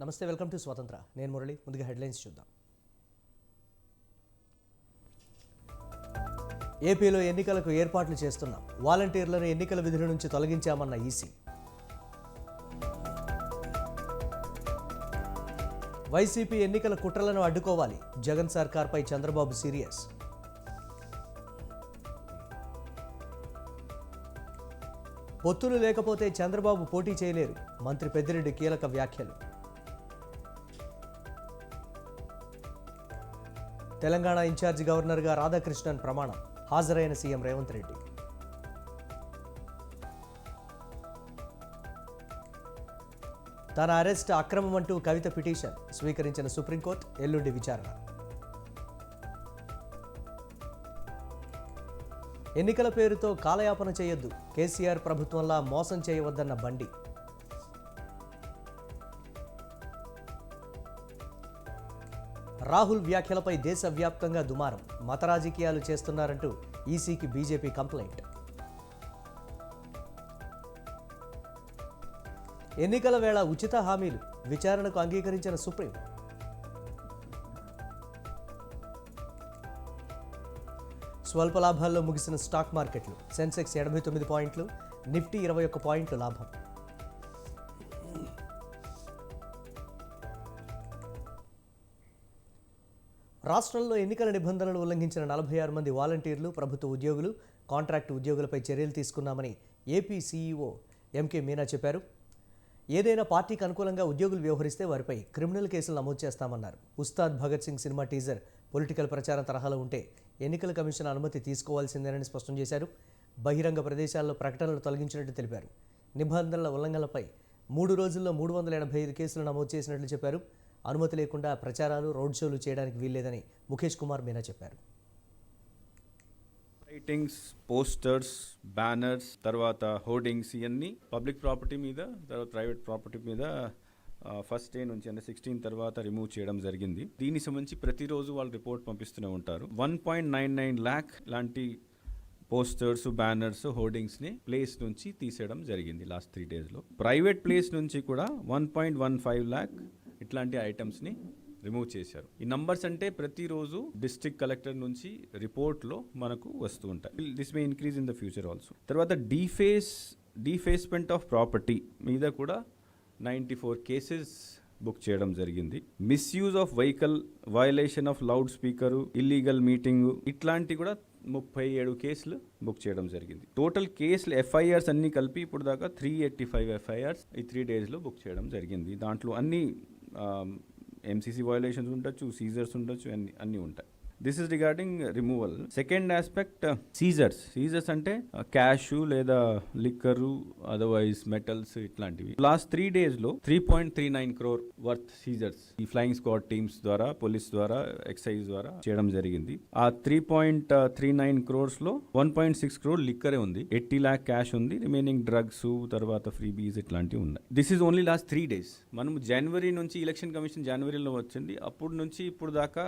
నమస్తే, welcome to స్వతంత్ర. నేను మురళి. ముందుగా హెడ్లైన్స్ చూద్దాం. ఏపీలో ఎన్నికలకు ఏర్పాట్లు చేస్తున్నాం. వాలంటీర్లను ఎన్నికల విధుల నుంచి తొలగించామన్న ఈసీ. వైసీపీ ఎన్నికల కుట్రలను అడ్డుకోవాలి. జగన్ సర్కార్పై చంద్రబాబు సీరియస్. పొత్తులు లేకపోతే చంద్రబాబు పోటీ చేయలేరు. మంత్రి పెద్దిరెడ్డి కీలక వ్యాఖ్యలు. తెలంగాణ ఇన్ఛార్జి గవర్నర్గా రాధాకృష్ణన్ ప్రమాణం. హాజరైన సీఎం రేవంత్ రెడ్డి. తన అరెస్ట్ అక్రమం అంటూ కవిత పిటిషన్ స్వీకరించిన సుప్రీంకోర్టు. ఎల్లుండి విచారణ. ఎన్నికల పేరుతో కాలయాపన చేయొద్దు. కేసీఆర్ ప్రభుత్వంలా మోసం చేయవద్దన్న బండి. రాహుల్ వ్యాఖ్యలపై దేశవ్యాప్తంగా దుమారం. మత రాజకీయాలు చేస్తున్నారంటూ ఈసీకి బీజేపీ కంప్లైంట్. ఎన్నికల వేళ ఉచిత హామీలు విచారణకు అంగీకరించిన సుప్రీం. స్వల్ప లాభాల్లో ముగిసిన స్టాక్ మార్కెట్లు. సెన్సెక్స్ 89 పాయింట్లు, నిఫ్టీ 21 పాయింట్లు లాభం. రాష్ట్రంలో ఎన్నికల నిబంధనలు ఉల్లంఘించిన 46 మంది వాలంటీర్లు, ప్రభుత్వ ఉద్యోగులు, కాంట్రాక్టు ఉద్యోగులపై చర్యలు తీసుకున్నామని ఏపీ సీఈఓ ఎంకే మీనా చెప్పారు. ఏదైనా పార్టీకి అనుకూలంగా ఉద్యోగులు వ్యవహరిస్తే వారిపై క్రిమినల్ కేసులు నమోదు చేస్తామన్నారు. Ustad Bhagat Singh cinema teaser political ప్రచారం తరహాలో ఉంటే ఎన్నికల కమిషన్ అనుమతి తీసుకోవాల్సిందేనని స్పష్టం చేశారు. బహిరంగ ప్రదేశాల్లో ప్రకటనలు తొలగించినట్టు తెలిపారు. నిబంధనల ఉల్లంఘనలపై 3 రోజుల్లో 385 కేసులు నమోదు చేసినట్లు చెప్పారు. అనుమతి లేకుండా ప్రచారాలు, రోడ్ షోలు చేయడానికి వీల్లేదని ముఖేష్ కుమార్ మీనా చెప్పారు. రైటింగ్స్, పోస్టర్స్, బ్యానర్స్, తర్వాత హోర్డింగ్స్ ఇవన్నీ పబ్లిక్ ప్రాపర్టీ మీద, తర్వాత ప్రైవేట్ ప్రాపర్టీ మీద ఫస్ట్ డే నుంచి అంటే 16 తర్వాత రిమూవ్ చేయడం జరిగింది. దీనికి సంబంధించి ప్రతిరోజు వాళ్ళు రిపోర్ట్ పంపిస్తూనే ఉంటారు. 1.99 lakh లాంటి పోస్టర్స్, బ్యానర్స్, హోర్డింగ్స్ని ప్లేస్ నుంచి తీసేయడం జరిగింది లాస్ట్ 3 daysలో. ప్రైవేట్ ప్లేస్ నుంచి కూడా 1.15 lakh ఇట్లాంటి ఐటమ్స్ని రిమూవ్ చేశారు. ఈ నంబర్స్ అంటే ప్రతిరోజు డిస్ట్రిక్ట్ కలెక్టర్ నుంచి రిపోర్ట్లో మనకు వస్తూ ఉంటాయి. This may increase in the future also. తర్వాత డీఫేస్మెంట్ ఆఫ్ ప్రాపర్టీ మీద కూడా 94 కేసెస్ బుక్ చేయడం జరిగింది. Misuse of vehicle, violation of loud speaker, illegal meeting ఇట్లాంటి కూడా 37 కేసులు బుక్ చేయడం జరిగింది. టోటల్ కేసులు ఎఫ్ఐఆర్స్ అన్ని కలిపి ఇప్పుడు దాకా 385 ఎఫ్ఐఆర్స్ ఈ 3 daysలో బుక్ చేయడం జరిగింది. దాంట్లో అన్ని ఎంసీసీ వయలేషన్స్ ఉండొచ్చు, సీజర్స్ ఉండొచ్చు, అన్నీ ఉంటాయి. This is regarding removal. Second aspect seizures అంటే క్యాష్ లేదా లిక్కరు, అదర్వైజ్ మెటల్స్ ఇట్లాంటివి. లాస్ట్ 3 daysలో 3.39 crore వర్త్ సీజర్స్ ఈ ఫ్లయింగ్ స్క్వాడ్ టీమ్స్ ద్వారా, పోలీస్ ద్వారా, ఎక్సైజ్ ద్వారా చేయడం జరిగింది. ఆ 3.39 crores లో 1.6 crore లిక్కరే ఉంది, 80 lakh క్యాష్ ఉంది, రిమైనింగ్ డ్రగ్స్, తర్వాత ఫ్రీబీస్ ఇట్లాంటివి ఉన్నాయి. This is only last 3 days. మనం జనవరి నుంచి ఎలక్షన్ కమిషన్ జనవరిలో వచ్చింది, అప్పుడు నుంచి ఇప్పుడు దాకా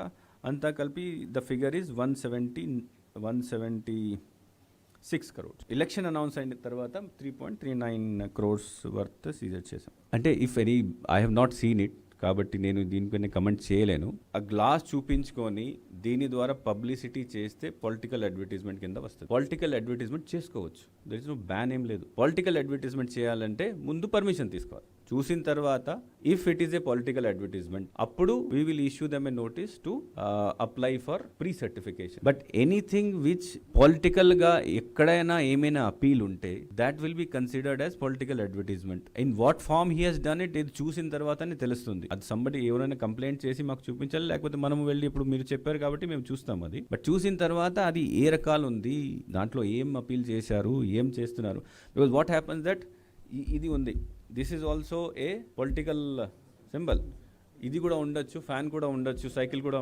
అంతా కలిపి the figure is 176 crores. Election announce అయిన తర్వాత 3.39 crores వర్త్ సీజర్ చేశాం. అంటే if any I have not seen it కాబట్టి నేను దీనిపైన కమెంట్ చేయలేను. ఆ గ్లాస్ చూపించుకొని దీని ద్వారా పబ్లిసిటీ చేస్తే పొలిటికల్ అడ్వర్టైజ్మెంట్ కింద వస్తుంది. పొలిటికల్ అడ్వర్టైజ్మెంట్ చేసుకోవచ్చు, దర్ ఇస్ నో బ్యాన్ ఏం లేదు. పొలిటికల్ అడ్వర్టైజ్మెంట్ చేయాలంటే ముందు పర్మిషన్ తీసుకోవాలి. చూసిన తర్వాత if it is a political advertisement అప్పుడు we will issue them a notice to apply for pre certification. But anything which political గా ఎక్కడైనా ఏమైనా అపీల్ ఉంటే that will be considered as political advertisement. In what form he has done it, ఇది చూసిన తర్వాతనే తెలుస్తుంది. అది సంబడి ఎవరైనా కంప్లైంట్ చేసి మాకు చూపించాలి, లేకపోతే మనం వెళ్ళి ఇప్పుడు మీరు చెప్పారు కాబట్టి మేము చూస్తాం అది. బట్ చూసిన తర్వాత అది ఏ రకాలు ఉంది, దాంట్లో ఏం అపీల్ చేశారు, ఏం చేస్తున్నారు. బికాజ్ వాట్ హ్యాపన్స్ దట్ ఇది ఉంది, this is also a political symbol. ఇది కూడా ఉండొచ్చు, ఫ్యాన్ కూడా ఉండొచ్చు, సైకిల్ కూడా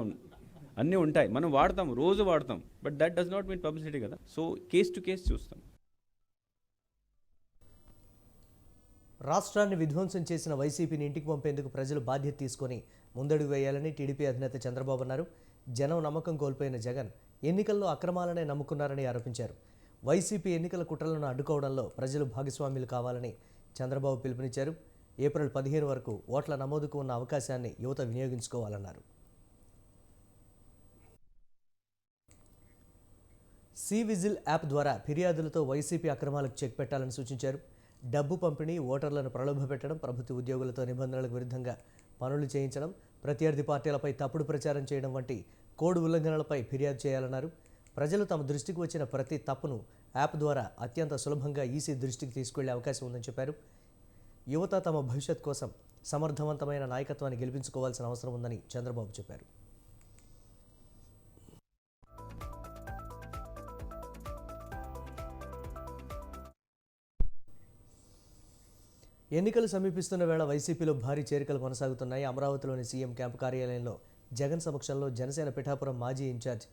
అన్నీ ఉంటాయి, మనం వాడతాం, రోజు వాడతాం. But that does not mean publicity కదా. సో కేస్ టు కేస్ చూస్తాం. రాష్ట్రాన్ని విధ్వంసం చేసిన వైసీపీని ఇంటికి పంపేందుకు ప్రజలు బాధ్యత తీసుకొని ముందడుగు వేయాలని టీడీపీ అధినేత చంద్రబాబు అన్నారు. జనం నమ్మకం కోల్పోయిన జగన్ ఎన్నికల్లో అక్రమాలనే నమ్ముకున్నారని ఆరోపించారు. వైసీపీ ఎన్నికల కుట్రలను అడ్డుకోవడంలో ప్రజలు భాగస్వామ్యులు కావాలని చంద్రబాబు పిలుపునిచ్చారు. ఏప్రిల్ 15 వరకు ఓట్ల నమోదుకు ఉన్న అవకాశాన్ని యువత వినియోగించుకోవాలన్నారు. సి విజిల్ యాప్ ద్వారా ఫిర్యాదులతో వైసీపీ అక్రమాలకు చెక్ పెట్టాలని సూచించారు. డబ్బు పంపిణీ, ఓటర్లను ప్రలోభపెట్టడం, ప్రభుత్వ ఉద్యోగులతో నిబంధనలకు విరుద్ధంగా పనులు చేయించడం, ప్రత్యర్థి పార్టీలపై తప్పుడు ప్రచారం చేయడం వంటి కోడ్ ఉల్లంఘనలపై ఫిర్యాదు చేయాలన్నారు. ప్రజలు తమ దృష్టికి వచ్చిన ప్రతి తప్పును యాప్ ద్వారా అత్యంత సులభంగా ఈసీ దృష్టికి తీసుకెళ్లే అవకాశం ఉందని చెప్పారు. యువత తమ భవిష్యత్ కోసం సమర్థవంతమైన నాయకత్వాన్ని గెలిపించుకోవాల్సిన అవసరం ఉందని చంద్రబాబు చెప్పారు. ఎన్నికలు సమీపిస్తున్న వేళ వైసీపీలో భారీ చేరికలు కొనసాగుతున్నాయి. అమరావతిలోని సీఎం క్యాంపు కార్యాలయంలో జగన్ సమక్షంలో జనసేన పిఠాపురం మాజీ ఇన్ఛార్జ్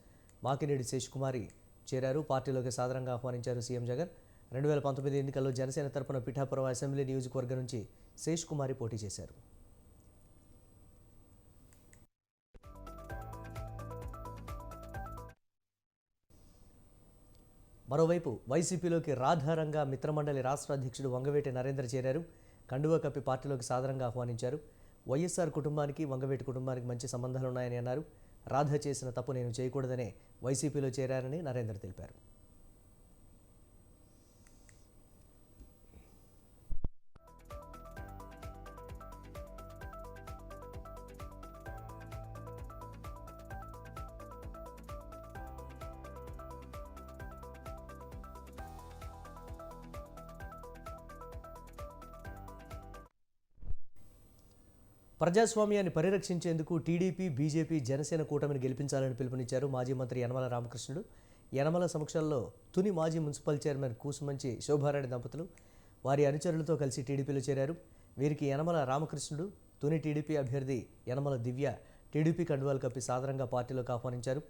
మాకినేడి శేషకుమారి చేరారు. పార్టీలోకి సాదరంగా ఆహ్వానించారు సీఎం జగన్. 2019 ఎన్నికల్లో జనసేన తరపున పిఠాపురం అసెంబ్లీ నియోజకవర్గం నుంచి శేషకుమారి పోటీ చేశారు. మరోవైపు వైసీపీలోకి రాధారంగా మిత్రమండలి రాష్ట్ర అధ్యక్షుడు వంగవేటి నరేంద్ర చేరారు. కండువా కప్పి పార్టీలోకి సాదరంగా ఆహ్వానించారు. వైఎస్ఆర్ కుటుంబానికి, వంగవేటి కుటుంబానికి మంచి సంబంధాలున్నాయని అన్నారు. రాధ చేసిన తప్పు నేను చేయకూడదనే వైసీపీలో చేరారని నరేంద్ర తెలిపారు. ప్రజాస్వామ్యాన్ని పరిరక్షించేందుకు టీడీపీ, బీజేపీ, జనసేన కూటమిని గెలిపించాలని పిలుపునిచ్చారు మాజీ మంత్రి యనమల రామకృష్ణుడు. యనమల సమక్షంలో తుని మాజీ మున్సిపల్ చైర్మన్ కూసుమంచి శోభారాణి దంపతులు వారి అనుచరులతో కలిసి టీడీపీలో చేరారు. వీరికి యనమల రామకృష్ణుడు, తుని టీడీపీ అభ్యర్థి యనమల దివ్య టీడీపీ కండువాలు కప్పి సాదరంగా పార్టీలోకి ఆహ్వానించారు.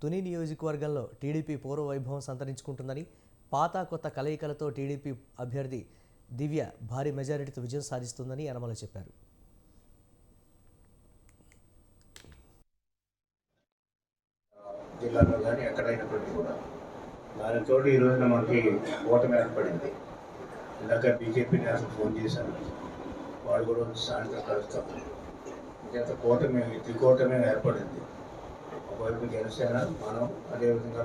తుని నియోజకవర్గంలో టీడీపీ పూర్వ వైభవం సంతరించుకుంటుందని, పాత కొత్త కలయికలతో టీడీపీ అభ్యర్థి దివ్య భారీ మెజారిటీతో విజయం సాధిస్తుందని యనమల చెప్పారు. జిల్లాలో కానీ ఎక్కడైనప్పటికీ కూడా దానికి తోడు ఈ రోజున మనకి ఓటమి ఏర్పడింది. ఇందాక బీజేపీ నేతలు ఫోన్ చేశాను, వాళ్ళు కూడా సాయంత్రం కలుస్తాం. ఇంత కూటమి, త్రికూటమి ఏర్పడింది. ఒకవైపు జనసేన, మనం, అదేవిధంగా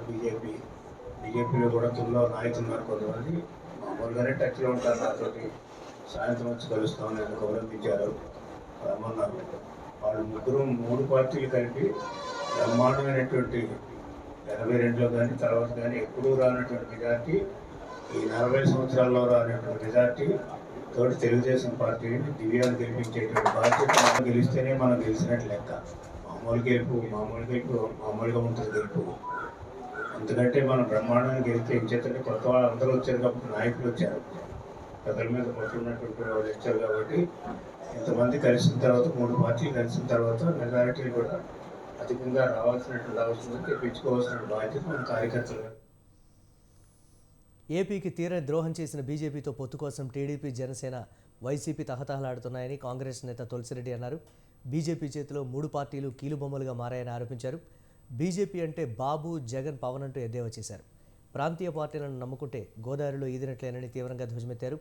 బీజేపీలో కూడా తుల్లో నాయకులు ఉన్నారు కొంతమంది. మామూలుగానే టచ్లో ఉంటారు నాతోటి. సాయంత్రం వచ్చి కలుస్తామని ఎందుకు అవలంబించారు, రమ్మన్నారు. వాళ్ళు ముగ్గురు 3 పార్టీలు కలిపి బ్రహ్మాండమైనటువంటి 82లో కానీ తర్వాత కానీ ఎప్పుడూ రానటువంటి మెజార్టీ, ఈ 40 సంవత్సరాల్లో రానటువంటి మెజార్టీ తోటి తెలుగుదేశం పార్టీని దివ్యాన్ని గెలిపించేటువంటి బాధ్యత. మనం గెలిస్తేనే మనం గెలిచినట్టు లెక్క. మామూలుగా ఉంటుంది గెలుపు. ఎందుకంటే మనం బ్రహ్మాండంగా గెలిస్తే ఇచ్చేటంటే కొత్త వాళ్ళు అందరూ వచ్చారు కాబట్టి నాయకులు వచ్చారు, ప్రజల మీద పట్టుకున్నటువంటి వాళ్ళు వచ్చారు. కాబట్టి ఇంతమంది కలిసిన తర్వాత, 3 పార్టీలు కలిసిన తర్వాత మెజారిటీ కూడా అధికంగా రావాల్సినటువంటి అవసరం, తెప్పించుకోవాల్సిన బాధ్యత మన కార్యకర్తలు. ఏపీకి తీరని ద్రోహం చేసిన బీజేపీతో పొత్తు కోసం టీడీపీ, జనసేన, వైసీపీ తహతహలాడుతున్నాయని కాంగ్రెస్ నేత తులసిరెడ్డి అన్నారు. బీజేపీ చేతిలో 3 పార్టీలు కీలుబొమ్మలుగా మారాయని ఆరోపించారు. బీజేపీ అంటే బాబు, జగన్, పవన్ అంటూ ఎద్దేవా చేశారు. ప్రాంతీయ పార్టీలను నమ్ముకుంటే గోదావరిలో ఈదినట్లేనని తీవ్రంగా ధ్వజమెత్తారు.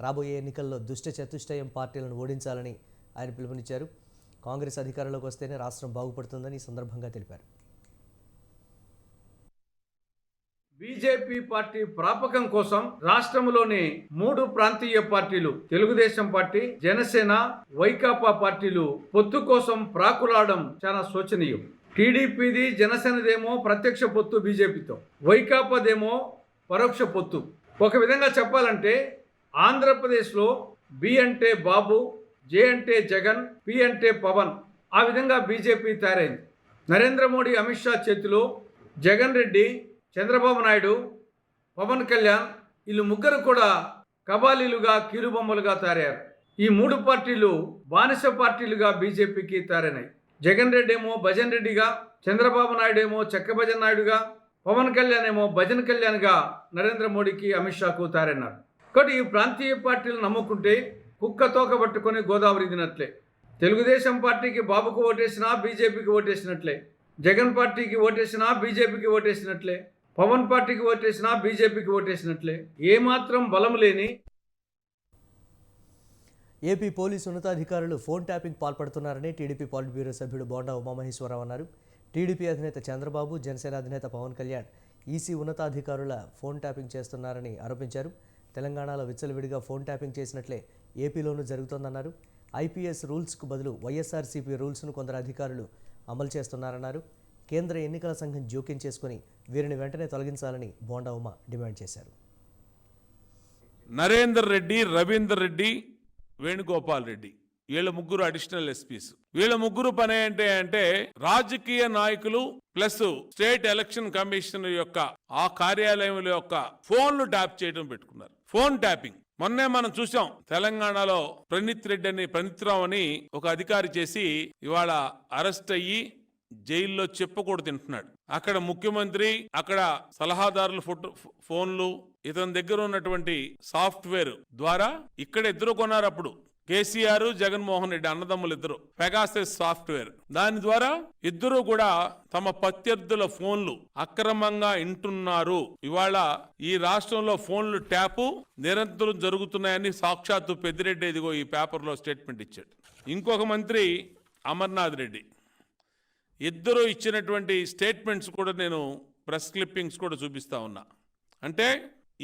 రాబోయే ఎన్నికల్లో దుష్ట చతుష్టయం పార్టీలను ఓడించాలని ఆయన పిలుపునిచ్చారు. కాంగ్రెస్ అధికారంలోకి వస్తేనే రాష్ట్రం బాగుపడుతుందని ఈ సందర్భంగా తెలిపారు. బీజేపీ పార్టీ ప్రాపకం కోసం రాష్ట్రంలోని 3 ప్రాంతీయ పార్టీలు, తెలుగుదేశం పార్టీ, జనసేన, వైకాపా పార్టీలు పొత్తు కోసం ప్రాకులాడడం చాలా శోచనీయం. టీడీపీది, జనసేనదేమో ప్రత్యక్ష పొత్తు బీజేపీతో, వైకాపాదేమో పరోక్ష పొత్తు. ఒక విధంగా చెప్పాలంటే ఆంధ్రప్రదేశ్లో బి అంటే బాబు, జే అంటే జగన్, పి అంటే పవన్. ఆ విధంగా బీజేపీ తయారైంది. నరేంద్ర మోడీ, అమిత్ షా చేతిలో జగన్ రెడ్డి, చంద్రబాబు నాయుడు, పవన్ కళ్యాణ్, వీళ్ళు ముగ్గురు కూడా కబాలీలుగా, కీలుబొమ్మలుగా తయారయ్యారు. ఈ 3 పార్టీలు బానిస పార్టీలుగా బీజేపీకి తయారైనాయి. జగన్ రెడ్డి ఏమో భజన్ రెడ్డిగా, చంద్రబాబు నాయుడు ఏమో చెక్క భజన్ నాయుడుగా, పవన్ కళ్యాణ్ ఏమో భజన్ కళ్యాణ్గా నరేంద్ర మోడీకి, అమిత్ షాకు తయారైనారు. కాబట్టి ఈ ప్రాంతీయ పార్టీలు నమ్ముకుంటే కుక్క తోక పట్టుకొని గోదావరి దినట్లే. తెలుగుదేశం పార్టీకి బాబుకు ఓటేసినా బీజేపీకి ఓటేసినట్లే, జగన్ పార్టీకి ఓటేసినా బీజేపీకి ఓటేసినట్లే, పవన్ పార్టీకి ఓటేసినా బీజేపీకి ఓటేసినట్లే. ఏమాత్రం బలం లేని ఏపీ పోలీసు ఉన్నతాధికారులు ఫోన్ ట్యాపింగ్ పాల్పడుతున్నారని టీడీపీ పాలిట్ బ్యూరో సభ్యుడు బోండా ఉమామహేశ్వరరావు అన్నారు. టీడీపీ అధినేత చంద్రబాబు, జనసేన అధినేత పవన్ కళ్యాణ్ ఈసీ ఉన్నతాధికారుల ఫోన్ ట్యాపింగ్ చేస్తున్నారని ఆరోపించారు. తెలంగాణలో విచ్చలవిడిగా ఫోన్ ట్యాపింగ్ చేసినట్లే ఏపీలోనూ జరుగుతోందన్నారు. ఐపీఎస్ రూల్స్కు బదులు వైఎస్ఆర్సీపీ రూల్స్ను కొందరు అధికారులు అమలు చేస్తున్నారన్నారు. కేంద్ర ఎన్నికల సంఘం జోక్యం చేసుకుని వీరిని వెంటనే తొలగించాలని బోండా ఉమ డిమాండ్ చేశారు. నరేందర్ రెడ్డి, రవీందర్ రెడ్డి, వేణుగోపాల్ రెడ్డి వీళ్ళ ముగ్గురు అడిషనల్ ఎస్పీస్. వీళ్ళ ముగ్గురు పని ఏంటి అంటే రాజకీయ నాయకులు ప్లస్ స్టేట్ ఎలక్షన్ కమిషనర్ యొక్క ఆ కార్యాలయం యొక్క ఫోన్లు ట్యాప్ చేయడం పెట్టుకున్నారు. ఫోన్ ట్యాపింగ్ మొన్నే మనం చూసాం. తెలంగాణలో ప్రణీత్రావు అని ఒక అధికారి చేసి ఇవాళ అరెస్ట్ అయ్యి జైల్లో చెప్పకూడదు తింటున్నాడు. అక్కడ ముఖ్యమంత్రి, అక్కడ సలహాదారుల ఫోన్లు, ఇతని దగ్గర ఉన్నటువంటి సాఫ్ట్వేర్ ద్వారా ఇక్కడ ఇద్దరు కొన్నారు. అప్పుడు కేసీఆర్, జగన్మోహన్ రెడ్డి అన్నదమ్ములు ఇద్దరు పెగాసస్ సాఫ్ట్వేర్, దాని ద్వారా ఇద్దరు కూడా తమ ప్రత్యర్థుల ఫోన్లు అక్రమంగా ఇంటున్నారు. ఇవాళ ఈ రాష్ట్రంలో ఫోన్లు ట్యాపు నిరంతరం జరుగుతున్నాయని సాక్షాత్తు పెద్దిరెడ్డి ఇదిగో ఈ పేపర్లో స్టేట్మెంట్ ఇచ్చాడు. ఇంకొక మంత్రి అమర్నాథ్ రెడ్డి ఇద్దరు ఇచ్చినటువంటి స్టేట్మెంట్స్ కూడా నేను ప్రెస్ క్లిప్పింగ్స్ కూడా చూపిస్తా ఉన్నా. అంటే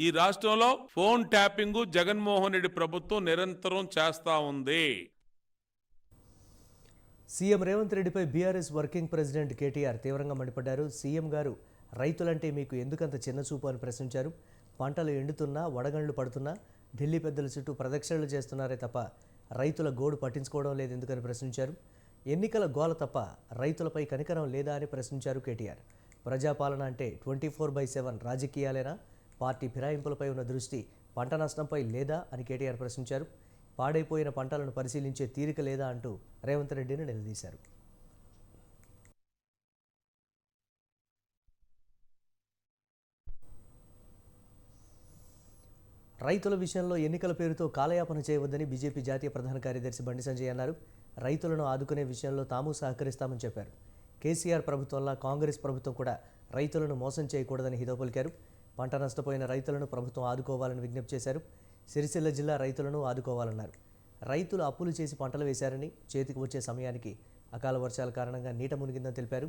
ఈ రాష్ట్రంలో ఫోన్ ట్యాపింగ్ జగన్మోహన్ రెడ్డి ప్రభుత్వం నిరంతరం చేస్తా ఉంది. సీఎం రేవంత్ రెడ్డిపై బీఆర్ఎస్ వర్కింగ్ ప్రెసిడెంట్ కేటీఆర్ తీవ్రంగా మండిపడ్డారు. సీఎం గారు రైతులంటే మీకు ఎందుకంత చిన్నచూపు అని ప్రశ్నించారు. పంటలు ఎండుతున్నా, వడగండ్లు పడుతున్నా ఢిల్లీ పెద్దల చుట్టూ ప్రదక్షిణలు చేస్తున్నారే తప్ప రైతుల గోడు పట్టించుకోవడం లేదు ఎందుకని ప్రశ్నించారు. ఎన్నికల గోల తప్ప రైతులపై కనికరం లేదా అని ప్రశ్నించారు కేటీఆర్. ప్రజాపాలన అంటే 24/7 రాజకీయాలేనా? పార్టీ ఫిరాయింపులపై ఉన్న దృష్టి పంట నష్టంపై లేదా అని కేటీఆర్ ప్రశ్నించారు. పాడైపోయిన పంటలను పరిశీలించే తీరిక లేదా అంటూ రేవంత్ రెడ్డిని నిలదీశారు. రైతుల విషయంలో ఎన్నికల పేరుతో కాలయాపన చేయవద్దని బీజేపీ జాతీయ ప్రధాన కార్యదర్శి బండి సంజయ్ అన్నారు. రైతులను ఆదుకునే విషయంలో తాము సహకరిస్తామని చెప్పారు. కేసీఆర్ ప్రభుత్వంలా కాంగ్రెస్ ప్రభుత్వం కూడా రైతులను మోసం చేయకూడదని హితవు పలికారు. పంట నష్టపోయిన రైతులను ప్రభుత్వం ఆదుకోవాలని విజ్ఞప్తి చేశారు. సిరిసిల్ల జిల్లా రైతులను ఆదుకోవాలన్నారు. రైతులు అప్పులు చేసి పంటలు వేశారని, చేతికి వచ్చే సమయానికి అకాల వర్షాల కారణంగా నీట మునిగిందని తెలిపారు.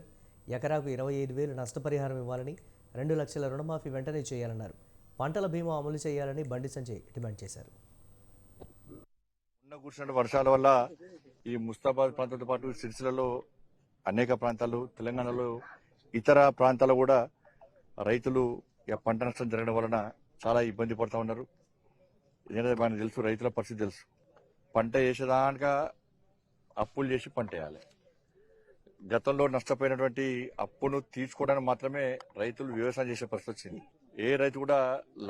ఎకరాకు 25,000 నష్టపరిహారం ఇవ్వాలని, 2 లక్షల రుణమాఫీ వెంటనే చేయాలన్నారు. పంటల బీమా అమలు చేయాలని బండి సంజయ్ డిమాండ్ చేశారు. కురిసిన వర్షాల వల్ల ఈ ముస్తాబాద్ ప్రాంతంతో పాటు సిరిసిల్లలో అనేక ప్రాంతాలు, తెలంగాణలో ఇతర ప్రాంతాలు కూడా రైతులు పంట నష్టం జరగడం వలన చాలా ఇబ్బంది పడుతూ ఉన్నారు. ఎందుకంటే మనకు తెలుసు, రైతుల పరిస్థితి తెలుసు. పంట వేసేదానిక అప్పులు చేసి పంట వేయాలి. గతంలో నష్టపోయినటువంటి అప్పును తీర్చుకోవడానికి మాత్రమే రైతులు వ్యవసాయం చేసే పరిస్థితి వచ్చింది. ఏ రైతు కూడా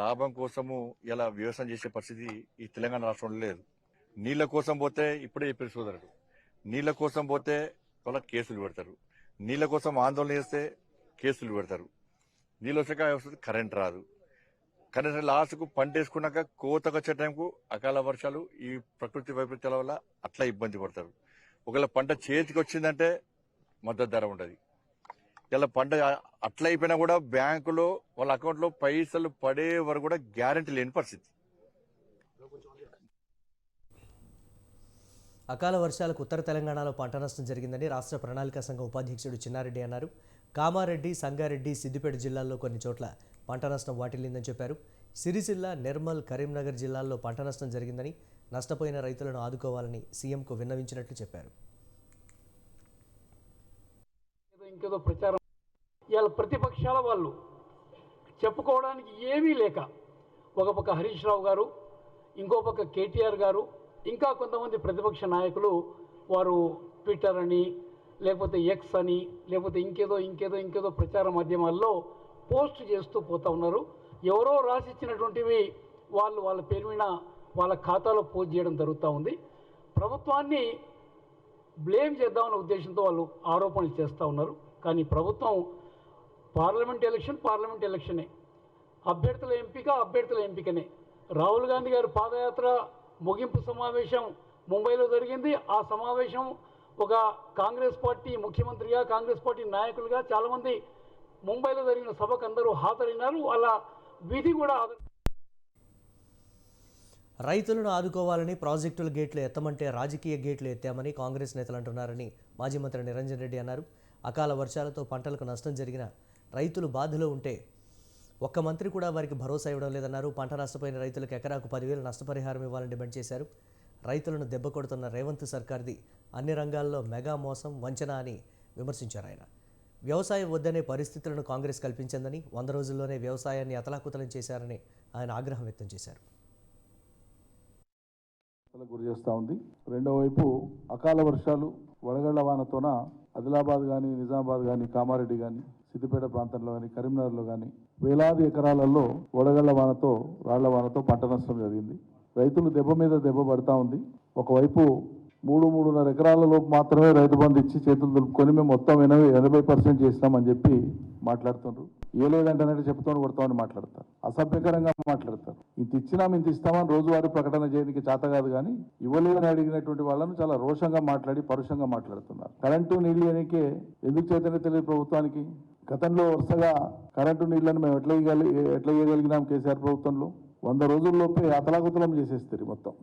లాభం కోసము ఇలా వ్యవసాయం చేసే పరిస్థితి ఈ తెలంగాణ రాష్ట్రంలో లేదు. నీళ్ల కోసం పోతే ఇప్పుడే చెప్పారు సోదరుడు, నీళ్ల కోసం పోతే వాళ్ళ కేసులు పెడతారు, నీళ్ల కోసం ఆందోళన చేస్తే కేసులు పెడతారు. నీళ్ళు వచ్చాక వస్తుంది, కరెంట్ రాదు. కరెంట్ లాస్ట్కు పంట వేసుకున్నాక కోతకు వచ్చే టైంకు అకాల వర్షాలు, ఈ ప్రకృతి వైపరీత్యాల వల్ల అట్లా ఇబ్బంది పడతారు. ఒకవేళ పంట చేతికి వచ్చిందంటే మద్దతు ధర ఉంటుంది. ఇలా పంట అట్లా అయిపోయినా కూడా బ్యాంకులో వాళ్ళ అకౌంట్లో పైసలు పడే వరకు కూడా గ్యారెంటీ లేని పరిస్థితి. అకాల వర్షాలకు ఉత్తర తెలంగాణలో పంట నష్టం జరిగిందని రాష్ట్ర ప్రణాళిక సంఘం ఉపాధ్యక్షుడు చిన్నారెడ్డి అన్నారు. కామారెడ్డి, సంగారెడ్డి, సిద్దిపేట జిల్లాల్లో కొన్ని చోట్ల పంట నష్టం వాటిల్లిందని చెప్పారు. సిరిసిల్ల, నిర్మల్, కరీంనగర్ జిల్లాల్లో పంట నష్టం జరిగిందని, నష్టపోయిన రైతులను ఆదుకోవాలని సీఎంకు విన్నవించినట్లు చెప్పారు. ఇంకేదో ప్రచారం ఇవాళ ప్రతిపక్షాల వాళ్ళు చెప్పుకోవడానికి ఏమీ లేక, ఒక పక్క హరీష్ రావు గారు, ఇంకో పక్క కేటీఆర్ గారు, ఇంకా కొంతమంది ప్రతిపక్ష నాయకులు వారు ట్విట్టర్ అని, లేకపోతే ఎక్స్ అని, లేకపోతే ఇంకేదో ప్రచార మాధ్యమాల్లో పోస్ట్ చేస్తూ పోతూ ఉన్నారు. ఎవరో రాసిచ్చినటువంటివి వాళ్ళ పేరు మీద వాళ్ళ ఖాతాలో పోస్ట్ చేయడం జరుగుతూ ఉంది. ప్రభుత్వాన్ని బ్లేమ్ చేద్దామన్న ఉద్దేశంతో వాళ్ళు ఆరోపణలు చేస్తూ ఉన్నారు. కానీ ప్రభుత్వం పార్లమెంట్ ఎలక్షనే, అభ్యర్థుల ఎంపికనే. రాహుల్ గాంధీ గారి పాదయాత్ర ముగింపు సమావేశం ముంబైలో జరిగింది. ఆ సమావేశం ఒక కాంగ్రెస్ పార్టీ ముఖ్యమంత్రిగా, కాంగ్రెస్ పార్టీ నాయకులుగా చాలామంది ముంబైలో జరిగిన సభకు అందరూ హాజరైనారు. వాళ్ళ విధి కూడా రైతులను ఆదుకోవాలని ప్రాజెక్టుల గేట్లు ఎత్తమంటే రాజకీయ గేట్లు ఎత్తామని కాంగ్రెస్ నేతలు అంటున్నారని మాజీ మంత్రి నిరంజన్ రెడ్డి అన్నారు. అకాల వర్షాలతో పంటలకు నష్టం జరిగిన రైతులు బాధలో ఉంటే ఒక్క మంత్రి కూడా వారికి భరోసా ఇవ్వడం లేదన్నారు. పంట నష్టపోయిన రైతులకు ఎకరాకు 10,000 నష్టపరిహారం ఇవ్వాలని డిమాండ్ చేశారు. రైతులను దెబ్బ కొడుతున్న రేవంత్ సర్కార్ది అన్ని రంగాల్లో మెగా మోసం వంచన అని విమర్శించారు ఆయన. వ్యవసాయం వద్దనే పరిస్థితులను కాంగ్రెస్ కల్పించిందని, 100 రోజుల్లోనే వ్యవసాయాన్ని అతలాకుతలం చేశారని ఆయన ఆగ్రహం వ్యక్తం చేశారు. గురి చేస్తూ ఉంది. రెండో వైపు అకాల వర్షాలు, వడగళ్ల వానతోన ఆదిలాబాద్ కానీ, నిజామాబాద్ కానీ, కామారెడ్డి కానీ, సిద్దిపేట ప్రాంతంలో కానీ, కరీంనగర్లో కానీ వేలాది ఎకరాలలో వడగళ్ల వానతో, రాళ్ల వానతో పంట నష్టం జరిగింది. రైతులు దెబ్బ మీద దెబ్బ పడతా ఉంది. ఒకవైపు 3-3.5 ఎకరాలలోపు మాత్రమే రైతు బంధు ఇచ్చి చేతులు దులుపుకొని మేము మొత్తం 80% చేస్తామని చెప్పి మాట్లాడుతున్నారు. ఏ లేదంటే చెప్తామని కొడతామని మాట్లాడతారు. అసభ్యకరంగా మాట్లాడతారు. ఇంత ఇచ్చినా ఇంత ఇస్తామని రోజువారీ ప్రకటన చేయడానికి చేత కాదు, కానీ ఇవ్వలేదని అడిగినటువంటి వాళ్ళను చాలా రోషంగా మాట్లాడి పరుషంగా మాట్లాడుతున్నారు. కరెంటు నీళ్లు అనేకే ఎందుకు చేతనే తెలియదు ప్రభుత్వానికి. గతంలో వరుసగా కరెంటు నీళ్లను మేము ఎట్లా ఇవ్వగలిగినాం కేసీఆర్ ప్రభుత్వంలో. 100 రోజుల్లోపే అతలాకుతలం చేసేస్తారు మొత్తం.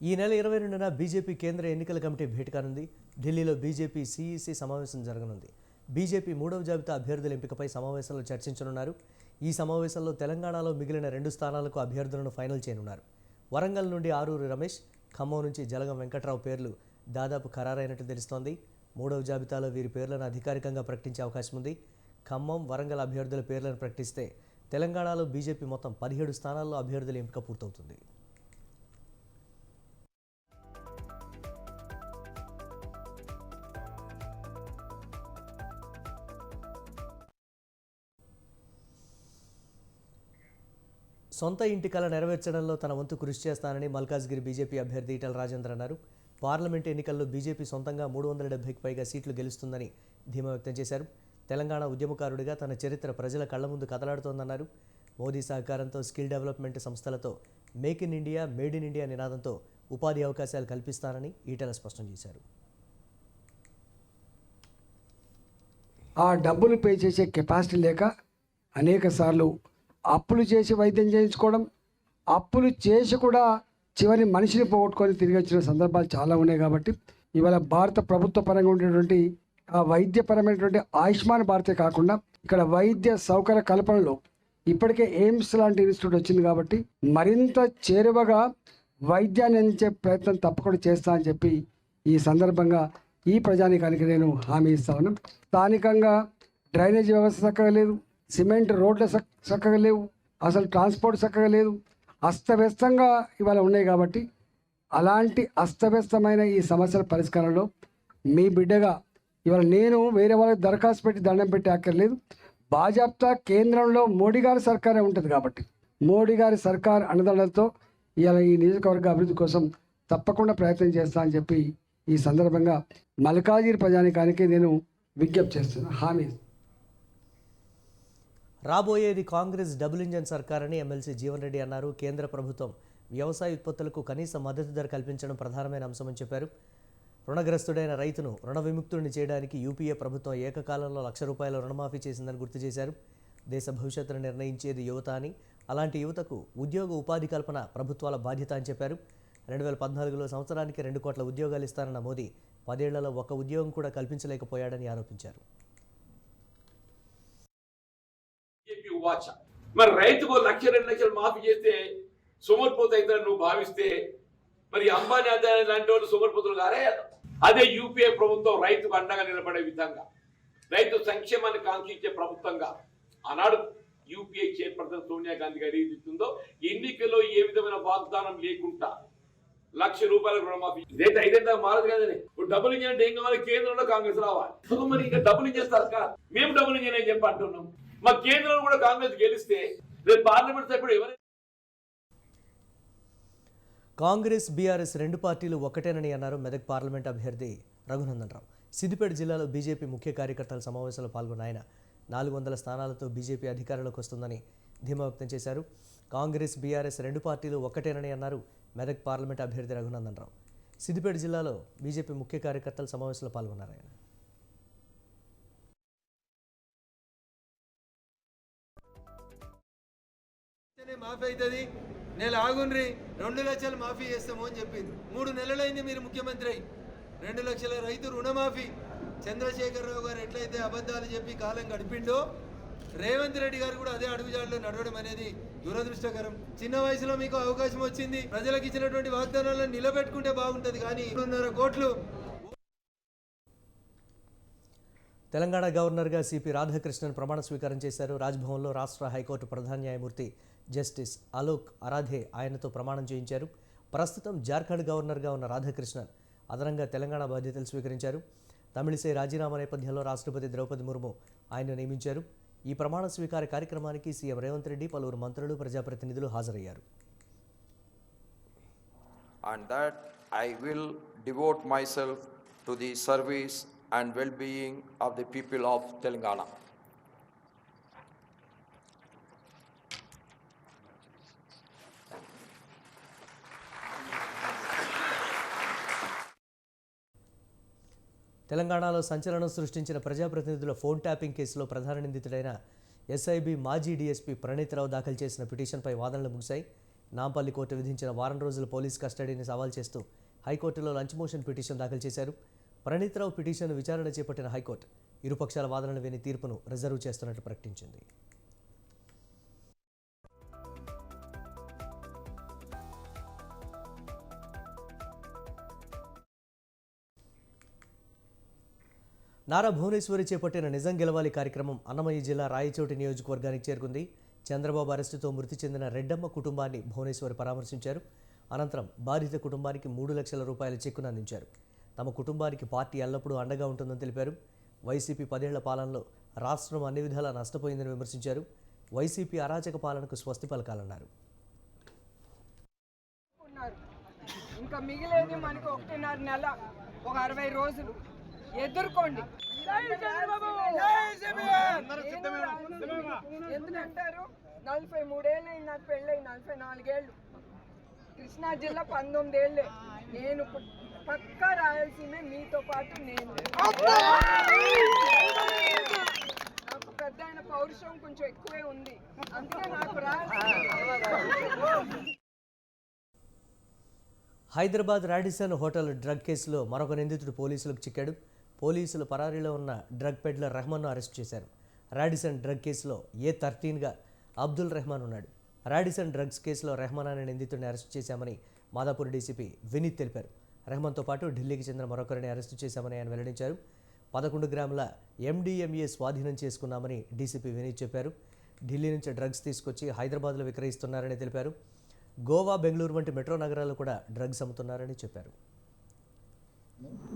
ఈ నెల 22న బీజేపీ కేంద్ర ఎన్నికల కమిటీ భేటీ కానుంది. ఢిల్లీలో బీజేపీ సీఈసీ సమావేశం జరగనుంది. బీజేపీ 3వ జాబితా అభ్యర్థుల ఎంపికపై సమావేశంలో చర్చించనున్నారు. ఈ సమావేశంలో తెలంగాణలో మిగిలిన 2 స్థానాలకు అభ్యర్థులను ఫైనల్ చేయనున్నారు. వరంగల్ నుండి ఆరూరి రమేష్, ఖమ్మం నుంచి జలగం వెంకట్రావు పేర్లు దాదాపు ఖరారైనట్టు తెలుస్తోంది. 3వ జాబితాలో వీరి పేర్లను అధికారికంగా ప్రకటించే అవకాశం ఉంది. ఖమ్మం, వరంగల్ అభ్యర్థుల పేర్లను ప్రకటిస్తే తెలంగాణలో బీజేపీ మొత్తం 17 స్థానాల్లో అభ్యర్థుల ఎంపిక పూర్తవుతుంది. సొంత ఇంటి కల నెరవేర్చడంలో తన వంతు కృషి చేస్తానని మల్కాజ్గిరి బీజేపీ అభ్యర్థి ఈటెల రాజేందర్ అన్నారు. పార్లమెంట్ ఎన్నికల్లో బీజేపీ సొంతంగా 370కి పైగా సీట్లు గెలుస్తుందని ధీమా వ్యక్తం చేశారు. తెలంగాణ ఉద్యమకారుడిగా తన చరిత్ర ప్రజల కళ్ల ముందు కదలాడుతోందన్నారు. మోదీ సహకారంతో స్కిల్ డెవలప్మెంట్ సంస్థలతో make in India, made in India నినాదంతో ఉపాధి అవకాశాలు కల్పిస్తానని ఈటెల స్పష్టం చేశారు. ఆ డబ్బులు పే చేసే కెపాసిటీ లేక అనేక సార్లు అప్పులు చేసి వైద్యం చేయించుకోవడం, అప్పులు చేసి కూడా చివరి మనిషిని పోగొట్టుకొని తిరిగి వచ్చిన సందర్భాలు చాలా ఉన్నాయి. కాబట్టి ఇవాళ భారత ప్రభుత్వ పరంగా ఉండేటువంటి ఆ వైద్యపరమైనటువంటి ఆయుష్మాన్ భారతే కాకుండా ఇక్కడ వైద్య సౌకర్య కల్పనలో ఇప్పటికే ఎయిమ్స్ లాంటి ఇన్స్టిట్యూట్ వచ్చింది. కాబట్టి మరింత చేరువగా వైద్యాన్ని అందించే ప్రయత్నం తప్పకుండా చేస్తా అని చెప్పి ఈ సందర్భంగా ఈ ప్రజానీకానికి నేను హామీ ఇస్తా ఉన్నాను. స్థానికంగా డ్రైనేజ్ వ్యవస్థ చక్కగా లేదు, సిమెంట్ రోడ్లు చక్కగా లేవు, అసలు ట్రాన్స్పోర్ట్ చక్కగా లేదు, అస్తవ్యస్తంగా ఇవాళ ఉన్నాయి. కాబట్టి అలాంటి అస్తవ్యస్తమైన ఈ సమస్యల పరిష్కారంలో మీ బిడ్డగా ఇవాళ నేను వేరే వాళ్ళకి దరఖాస్తు పెట్టి దండం పెట్టి అక్కర్లేదు. బాజాప్తా కేంద్రంలో మోడీ గారి సర్కారే ఉంటుంది. కాబట్టి మోడీ గారి సర్కార్ అండదండలతో ఇవాళ ఈ నియోజకవర్గ అభివృద్ధి కోసం తప్పకుండా ప్రయత్నం చేస్తా అని చెప్పి ఈ సందర్భంగా మల్కాజిగిరి ప్రజానికానికి నేను విజ్ఞప్తి చేస్తున్నాను, హామీ. రాబోయేది కాంగ్రెస్ డబుల్ ఇంజన్ సర్కారని ఎమ్మెల్సీ జీవన్ రెడ్డి అన్నారు. కేంద్ర ప్రభుత్వం వ్యవసాయ ఉత్పత్తులకు కనీస మద్దతు ధర కల్పించడం ప్రధానమైన అంశమని చెప్పారు. రుణగ్రస్తుడైన రైతును రుణ విముక్తుడిని చేయడానికి యూపీఏ ప్రభుత్వం ఏకకాలంలో ₹1,00,000 రుణమాఫీ చేసిందని గుర్తు చేశారు. దేశ భవిష్యత్తును నిర్ణయించేది యువత అని, అలాంటి యువతకు ఉద్యోగ ఉపాధి కల్పన ప్రభుత్వాల బాధ్యత అని చెప్పారు. 2014లో సంవత్సరానికి 2 కోట్ల ఉద్యోగాలు ఇస్తారన్న మోదీ 10 ఏళ్లలో ఒక్క ఉద్యోగం కూడా కల్పించలేకపోయాడని ఆరోపించారు. మరి రైతుకు 1,00,000, 2 లక్షలు మాఫీ చేస్తే సోమరిపోతు అవుతారని నువ్వు భావిస్తే మరి అంబానీ అదానీ లాంటి వాళ్ళు సోమరిపోతులు గారే. అదే యూపీఏ ప్రభుత్వం రైతుకు అండగా నిలబడే విధంగా, రైతు సంక్షేమాన్ని కాంక్షించే ప్రభుత్వంగా ఆనాడు యూపీఏ చైర్పర్సన్ సోనియా గాంధీ గారు ఏదిస్తుందో ఎన్నికల్లో ఏ విధమైన వాగ్దానం లేకుండా ₹1,00,000 రుణమాఫీ. ఇదైతే 5 ఏళ్ళ మారదు కదండి. ఇప్పుడు డబుల్ ఇంజన్ అంటే ఏం కావాలి? కేంద్రంలో కాంగ్రెస్ రావాలి. మరి ఇంకా డబుల్ ఇంజన్ సర్కార్, మేము డబుల్ ఇంజన్ అని చెప్పి అంటున్నాం. మా కేంద్రంలో కూడా కాంగ్రెస్ గెలిస్తే రేపు పార్లమెంట్ సభ్యుడు ఎవరు? కాంగ్రెస్, బీఆర్ఎస్ 2 పార్టీలు ఒక్కటేనని అన్నారు మెదక్ పార్లమెంట్ అభ్యర్థి రఘునందన్ రావు. సిద్దిపేట జిల్లాలో బీజేపీ ముఖ్య కార్యకర్తల సమావేశంలో పాల్గొన్న ఆయన 400 స్థానాలతో బీజేపీ అధికారంలోకి వస్తుందని ధీమా వ్యక్తం చేశారు. కాంగ్రెస్, బీఆర్ఎస్ 2 పార్టీలు ఒక్కటేనని అన్నారు మెదక్ పార్లమెంట్ అభ్యర్థి రఘునందన్ రావు. సిద్దిపేట జిల్లాలో బీజేపీ ముఖ్య కార్యకర్తల సమావేశంలో పాల్గొన్నారు ఆయన. మాఫీ అవుతుంది. నేను ఆగుండ్రి 2 లక్షలు మాఫీ చేస్తాము అని చెప్పింది. 3 నెలలైంది మీరు ముఖ్యమంత్రి అయి. 2 లక్షల రైతు రుణమాఫీ చంద్రశేఖరరావు గారు ఎట్లయితే అబద్ధాలు చెప్పి కాలం గడిపిండో రేవంత్ రెడ్డి గారు కూడా అదే అడుగుజాడలో నడవడం అనేది దురదృష్టకరం. చిన్న వయసులో మీకు అవకాశం వచ్చింది, ప్రజలకు ఇచ్చినటువంటి వాగ్దానాలను నిలబెట్టుకుంటే బాగుంటుంది. కానీ 2.5 కోట్లు. తెలంగాణ గవర్నర్గా సిపి రాధాకృష్ణన్ ప్రమాణ స్వీకారం చేశారు. రాజ్భవన్లో రాష్ట్ర హైకోర్టు ప్రధాన న్యాయమూర్తి జస్టిస్ అలోక్ అరాధే ఆయనతో ప్రమాణం చేయించారు. ప్రస్తుతం జార్ఖండ్ గవర్నర్గా ఉన్న రాధాకృష్ణన్ అదనంగా తెలంగాణ బాధ్యతలు స్వీకరించారు. తమిళిసై రాజీనామా నేపథ్యంలో రాష్ట్రపతి ద్రౌపది ముర్ము ఆయన్ను నియమించారు. ఈ ప్రమాణ స్వీకార కార్యక్రమానికి సీఎం రేవంత్ రెడ్డి, పలువురు మంత్రులు, ప్రజాప్రతినిధులు హాజరయ్యారు. And that I will devote myself to the service and well-being of the people of Telangana. తెలంగాణలో సంచలనం సృష్టించిన ప్రజాప్రతినిధుల ఫోన్ ట్యాపింగ్ కేసులో ప్రధాన నిందితుడైన ఎస్ఐబి మాజీ డీఎస్పీ ప్రణీత్రావు దాఖలు చేసిన పిటిషన్పై వాదనలు ముగిశాయి. నాంపల్లి కోర్టు విధించిన వారం రోజుల పోలీస్ కస్టడీని సవాల్ చేస్తూ హైకోర్టులో లంచ్ మోషన్ పిటిషన్ దాఖలు చేశారు. ప్రణీత్రావు పిటిషన్ విచారణ చేపట్టిన హైకోర్టు ఇరుపక్షాల వాదనలు విని తీర్పును రిజర్వ్ చేస్తున్నట్లు ప్రకటించింది. నారా భువనేశ్వరి చేపట్టిన నిజం గెలవాలి కార్యక్రమం అన్నమయ్య జిల్లా రాయచోటి నియోజకవర్గానికి చేరుకుంది. చంద్రబాబు అరెస్టుతో మృతి చెందిన రెడ్డమ్మ కుటుంబాన్ని భువనేశ్వరి పరామర్శించారు. అనంతరం బాధిత కుటుంబానికి 3 లక్షల రూపాయల చెక్కును అందించారు. తమ కుటుంబానికి పార్టీ ఎల్లప్పుడూ అండగా ఉంటుందని తెలిపారు. వైసీపీ 10 ఏళ్ల పాలనలో రాష్ట్రం అన్ని విధాలా నష్టపోయిందని విమర్శించారు. వైసీపీ అరాచక పాలనకు స్వస్తి పలకాలన్నారు. ఇంకా మిగిలేది మనకు 1.5 నెల, ఒక 60 రోజులు ఎదుర్కోండి. ఎందుకంటారు 43 ఏళ్ళు నాకు పెళ్ళై 44 ఏళ్ళు, కృష్ణా జిల్లా 19 ఏళ్ళే. నేను పక్కా రాయాల్సిందే మీతో పాటు. నేను నాకు పెద్ద ఆయన పౌరుషం కొంచెం ఎక్కువే ఉంది, అందుకే నాకు రాయాల్సిందే. హైదరాబాద్ రాడిసన్ హోటల్ డ్రగ్ కేసులో మరొక నిందితుడు పోలీసులకు చిక్కాడు. పోలీసులు పరారీలో ఉన్న డ్రగ్ పెడ్లర్ రెహమాన్ను అరెస్ట్ చేశారు. రాడిసన్ డ్రగ్ కేసులో A13గా అబ్దుల్ రెహమాన్ ఉన్నాడు. రాడిసన్ డ్రగ్స్ కేసులో రెహమాన్ అనే నిందితుడిని అరెస్ట్ చేశామని మాదాపూర్ డీసీపీ వినీత్ తెలిపారు. రెహమాన్తో పాటు ఢిల్లీకి చెందిన మరొకరిని అరెస్టు చేశామని ఆయన వెల్లడించారు. 11 గ్రాముల MDMA స్వాధీనం చేసుకున్నామని డీసీపీ వినీత్ చెప్పారు. ఢిల్లీ నుంచి డ్రగ్స్ తీసుకొచ్చి హైదరాబాద్లో విక్రయిస్తున్నారని తెలిపారు. గోవా, బెంగళూరు వంటి మెట్రో నగరాల్లో కూడా డ్రగ్స్ అమ్ముతున్నారని చెప్పారు.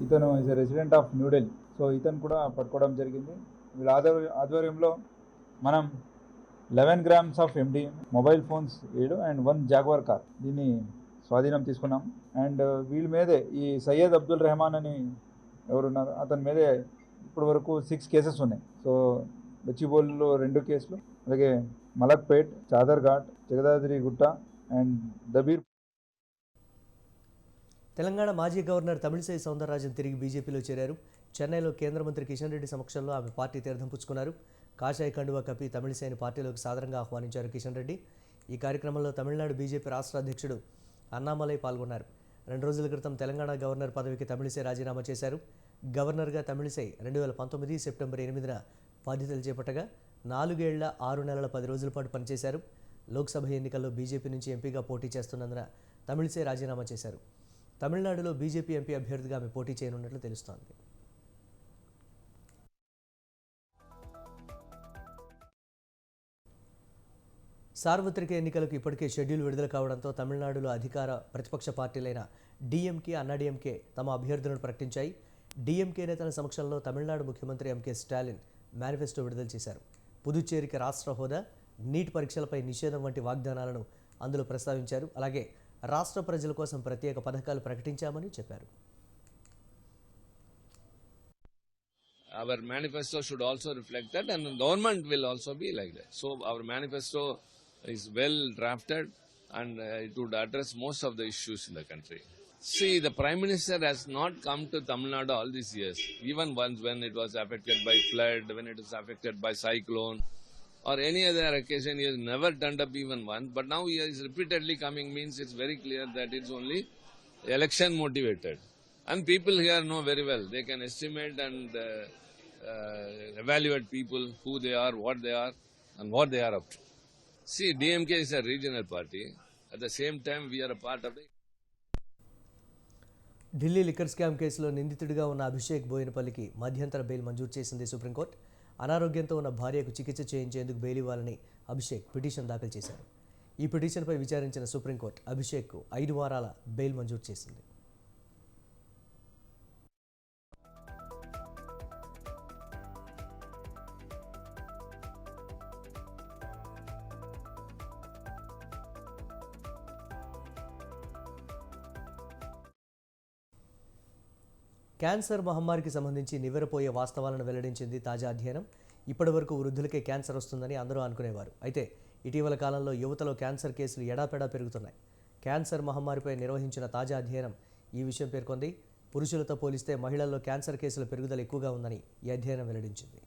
ఇతను is resident of New Delhi. So ఇతను కూడా పట్టుకోవడం జరిగింది. వీళ్ళ ఆధ్వర్యంలో మనం 11 grams of MDMA, mobile phones 7 and 1 jaguar car దీన్ని స్వాధీనం తీసుకున్నాం. అండ్ వీళ్ళ మీదే ఈ సయ్యద్ అబ్దుల్ రెహమాన్ అని ఎవరున్నారు, అతని మీదే ఇప్పటి వరకు 6 కేసెస్ ఉన్నాయి. సో బచ్చిబోల్లో 2 కేసులు, అలాగే మలక్పేట్, చాదర్ఘాట్, జగదాద్రి గుట్ట అండ్ దబీర్. తెలంగాణ మాజీ గవర్నర్ తమిళిసై సౌందరరాజన్ తిరిగి బీజేపీలో చేరారు. చెన్నైలో కేంద్ర మంత్రి కిషన్ రెడ్డి సమక్షంలో ఆమె పార్టీ తీర్థం పుచ్చుకున్నారు. కాషాయ కండువా కప్పి తమిళిసైని పార్టీలోకి సాదరంగా ఆహ్వానించారు కిషన్ రెడ్డి. ఈ కార్యక్రమంలో తమిళనాడు బీజేపీ రాష్ట్ర అధ్యక్షుడు అన్నామలై పాల్గొన్నారు. 2 రోజుల క్రితం తెలంగాణ గవర్నర్ పదవికి తమిళిసై రాజీనామా చేశారు. గవర్నర్గా తమిళిసై 2019 సెప్టెంబర్ 8న బాధ్యతలు చేపట్టగా 4 ఏళ్ల 6 నెలల 10 రోజుల పాటు పనిచేశారు. లోక్సభ ఎన్నికల్లో బీజేపీ నుంచి ఎంపీగా పోటీ చేస్తున్నందున తమిళిసై రాజీనామా చేశారు. తమిళనాడులో బీజేపీ ఎంపీ అభ్యర్థిగా ఆమె పోటీ చేయనున్నట్లు తెలుస్తోంది. సార్వత్రిక ఎన్నికలకు ఇప్పటికే షెడ్యూల్ విడుదల కావడంతో తమిళనాడులో అధికార ప్రతిపక్ష పార్టీలైన DMK, అన్నాDMK తమ అభ్యర్థులను ప్రకటించాయి. DMK నేతల సమక్షంలో తమిళనాడు ముఖ్యమంత్రి MK స్టాలిన్ మేనిఫెస్టో విడుదల చేశారు. పుదుచ్చేరికి రాష్ట్ర హోదా, నీట్ పరీక్షలపై నిషేధం వంటి వాగ్దానాలను అందులో ప్రస్తావించారు. అలాగే రాష్ట్ర ప్రజల కోసం ప్రత్యేక పథకాలు ప్రకటించామని చెప్పారు. Our manifesto should also reflect that, and the government will also be like that. So our manifesto is well drafted, and it would address most of the issues in the country. See, the Prime Minister has not come to Tamil Nadu all these years. Even once when it was affected by flood, when it was affected by cyclone, or any other occasion, he has never turned up even once. But now he is repeatedly coming, means it's very clear that it's only election motivated. And people here know very well. They can estimate and evaluate people, who they are, what they are, and what they are up to. See, DMK is a regional party. At the same time, we are a part of the... Delhi liquor scam కేసులో నిందితుడిగా ఉన్న అభిషేక్ బోయినపల్లికి మధ్యంతర bail మంజూరు చేసింది supreme court. అనారోగ్యంతో ఉన్న భార్యకు చికిత్స చేయించేందుకు బెయిల్ ఇవ్వాలని అభిషేక్ పిటిషన్ దాఖలు చేశారు. ఈ పిటిషన్పై విచారించిన సుప్రీంకోర్టు అభిషేక్కు 5 వారాల బెయిల్ మంజూరు చేసింది. క్యాన్సర్ మహమ్మారికి సంబంధించి నివ్వెరపోయే వాస్తవాలను వెల్లడించింది తాజా అధ్యయనం. ఇప్పటివరకు వృద్ధులకే క్యాన్సర్ వస్తుందని అందరూ అనుకునేవారు. అయితే ఇటీవల కాలంలో యువతలో క్యాన్సర్ కేసులు ఎడాపెడా పెరుగుతున్నాయి. క్యాన్సర్ మహమ్మారిపై నిర్వహించిన తాజా అధ్యయనం ఈ విషయం పేర్కొంది. పురుషులతో పోలిస్తే మహిళల్లో క్యాన్సర్ కేసుల పెరుగుదల ఎక్కువగా ఉందని ఈ అధ్యయనం వెల్లడించింది.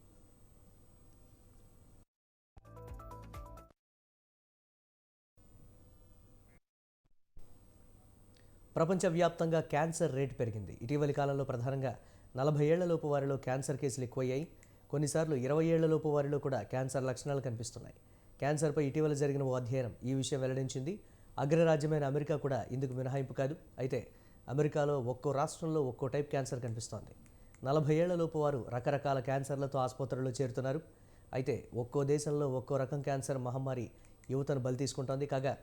ప్రపంచవ్యాప్తంగా క్యాన్సర్ రేటు పెరిగింది. ఇటీవలి కాలంలో ప్రధానంగా 40 ఏళ్లలోపు వారిలో క్యాన్సర్ కేసులు ఎక్కువయ్యాయి. కొన్నిసార్లు 20 ఏళ్లలోపు వారిలో కూడా క్యాన్సర్ లక్షణాలు కనిపిస్తున్నాయి. క్యాన్సర్పై ఇటీవల జరిగిన ఓ అధ్యయనం ఈ విషయం వెల్లడించింది. అగ్రరాజ్యమైన అమెరికా కూడా ఇందుకు మినహాయింపు కాదు. అయితే అమెరికాలో ఒక్కో రాష్ట్రంలో ఒక్కో టైప్ క్యాన్సర్ కనిపిస్తోంది. 40 ఏళ్లలోపు వారు రకరకాల క్యాన్సర్లతో ఆసుపత్రుల్లో చేరుతున్నారు. అయితే ఒక్కో దేశంలో ఒక్కో రకం క్యాన్సర్ మహమ్మారి యువతను బలి తీసుకుంటోంది. కాగా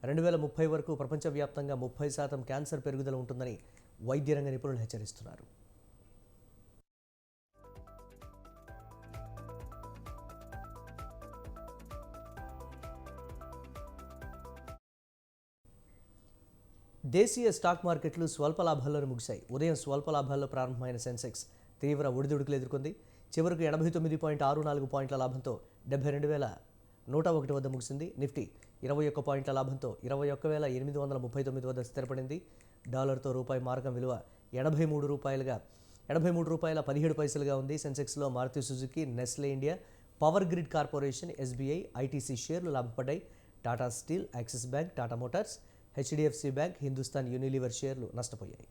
2030 వరకు ప్రపంచవ్యాప్తంగా 30% క్యాన్సర్ పెరుగుదల ఉంటుందని వైద్య రంగ నిపుణులు హెచ్చరిస్తున్నారు. దేశీయ స్టాక్ మార్కెట్లు స్వల్ప లాభాల్లోనే ముగిశాయి. ఉదయం స్వల్ప లాభాల్లో ప్రారంభమైన సెన్సెక్స్ తీవ్ర ఒడిదుడుకులు ఎదుర్కొంది. చివరకు 89.64 పాయింట్ల లాభంతో 72,101 వద్ద ముగిసింది. నిఫ్టీ 21 పాయింట్ల లాభంతో 21,839 వద్ద స్థిరపడింది. డాలర్తో రూపాయి మారకం విలువ 83 రూపాయల 17 పైసలుగా ఉంది. సెన్సెక్స్లో Maruti Suzuki, Nestle India, Power Grid Corporation, SBI, ITC షేర్లు లాభపడ్డాయి. Tata Steel, Axis Bank, Tata Motors, HDFC Bank, Hindustan Unilever షేర్లు నష్టపోయాయి.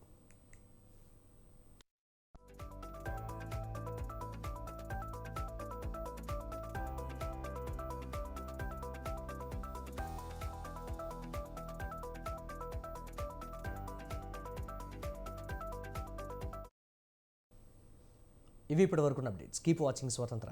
ఇవి ఇప్పటి వరకు అప్డేట్స్. కీప్ వాచింగ్ స్వతంత్ర.